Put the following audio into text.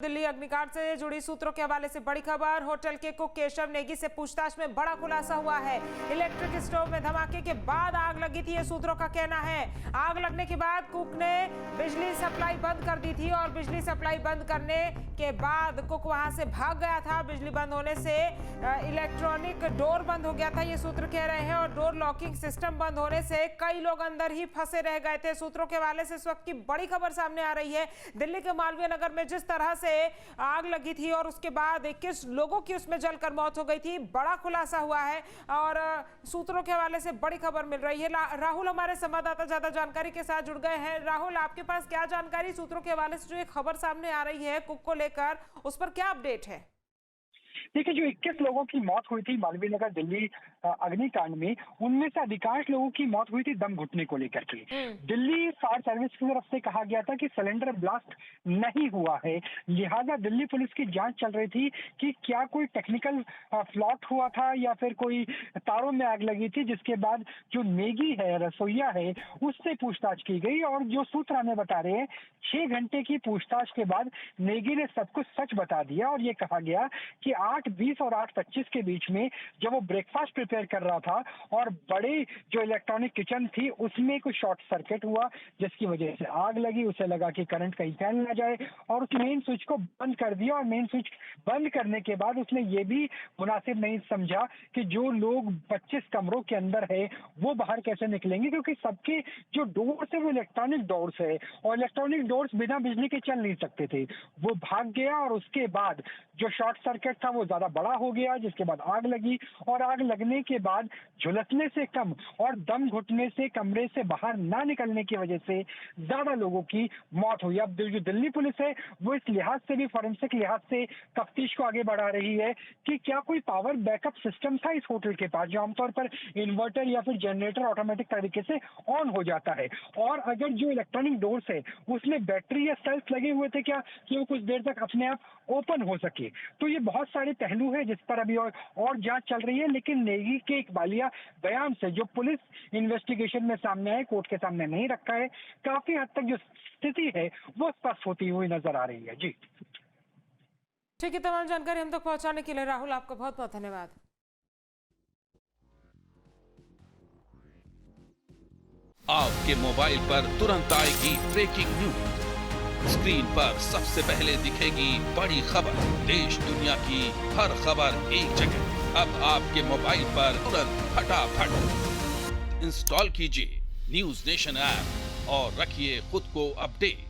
दिल्ली अग्निकांड से जुड़ी सूत्रों के हवाले से बड़ी खबर। होटल के कुक केशव नेगी से पूछताछ में बड़ा खुलासा हुआ है। इलेक्ट्रिक स्टोव में धमाके के बाद आग लगी थी, ये सूत्रों का कहना है। आग लगने के बाद कुक ने बिजली सप्लाई बंद कर दी थी और बिजली सप्लाई बंद करने के बाद कुक वहां से भाग गया था। बिजली बंद होने से इलेक्ट्रॉनिक डोर बंद हो गया था, ये सूत्र कह रहे हैं, और डोर लॉकिंग सिस्टम बंद होने से कई लोग अंदर ही फंसे रह गए थे। सूत्रों के हवाले से इस वक्त की बड़ी खबर सामने आ रही है। दिल्ली के मालवीय नगर में जिस तरह से आग लगी थी और उसके बाद 21 लोगों की उसमें जलकर मौत हो गई थी, बड़ा खुलासा हुआ है और सूत्रों के हवाले से बड़ी खबर मिल रही है। राहुल हमारे संवाददाता ज्यादा जानकारी के साथ जुड़ गए हैं। राहुल, आपके पास क्या जानकारी सूत्रों के हवाले से जो एक खबर सामने आ रही है कुक को लेकर, उस पर क्या अपडेट है? देखिए, जो 21 लोगों की मौत हुई थी मालवीय नगर दिल्ली अग्निकांड में, उनमें से अधिकांश लोगों की मौत हुई थी दम घुटने को लेकर के। दिल्ली फायर सर्विस की तरफ से कहा गया था कि सिलेंडर ब्लास्ट नहीं हुआ है, लिहाजा दिल्ली पुलिस की जांच चल रही थी कि क्या कोई टेक्निकल फ्लॉट हुआ था या फिर कोई तारों में आग लगी थी, जिसके बाद जो नेगी है, रसोईया है, उससे पूछताछ की गई। और जो सूत्र हमें बता रहे हैं, 6 घंटे की पूछताछ के बाद नेगी ने सब कुछ सच बता दिया और ये कहा गया कि 8:20 और 8:25 के बीच में जब वो ब्रेकफास्ट प्रिपेयर कर रहा था और बड़े जो इलेक्ट्रॉनिक किचन थी उसमें कुछ शॉर्ट सर्किट हुआ, जिसकी वजह से आग लगी। उसे लगा कि करंट कहीं फैल ना जाए और उस मेन स्विच को बंद कर दिया, और मेन स्विच बंद करने के बाद उसने ये भी मुनासिब नहीं समझा कि जो लोग 25 कमरों के अंदर है वो बाहर कैसे निकलेंगे, क्योंकि सबके जो डोर्स है वो इलेक्ट्रॉनिक डोर्स है और इलेक्ट्रॉनिक डोर्स बिना बिजली के चल नहीं सकते थे। वो भाग गया और उसके बाद जो शॉर्ट सर्किट था वो ज्यादा बड़ा हो गया, जिसके बाद आग लगी और आग लगने के बाद झुलसने से कम और दम घुटने से कमरे से बाहर ना निकलने की वजह से ज्यादा लोगों की मौत हुई। अब जो दिल्ली पुलिस है वो इस लिहाज से भी, फॉरेंसिक लिहाज से तफ्तीश को आगे बढ़ा रही है कि क्या कोई पावर बैकअप सिस्टम था इस होटल के पास, जो आमतौर पर इन्वर्टर या फिर जनरेटर ऑटोमेटिक तरीके से ऑन हो जाता है, और अगर जो इलेक्ट्रॉनिक डोर्स है उसमें बैटरी या सेल्फ लगे हुए थे क्या, कि वो कुछ देर तक अपने आप ओपन हो सके। तो ये बहुत सारे पहलू है जिस पर अभी और जांच चल रही है, लेकिन नेगी के एक बालिया बयान से जो पुलिस इन्वेस्टिगेशन में सामने है, कोर्ट के सामने नहीं रखा है, काफी हद तक जो स्थिति है वो स्पष्ट होती हुई नजर आ रही है। जी ठीक है, तमाम जानकारी हम तक पहुंचाने के लिए राहुल आपका बहुत बहुत धन्यवाद। आपके मोबाइल पर तुरंत आएगी ब्रेकिंग न्यूज, स्क्रीन पर सबसे पहले दिखेगी बड़ी खबर, देश दुनिया की हर खबर एक जगह। अब आपके मोबाइल पर तुरंत फटाफट इंस्टॉल कीजिए न्यूज नेशन ऐप और रखिए खुद को अपडेट।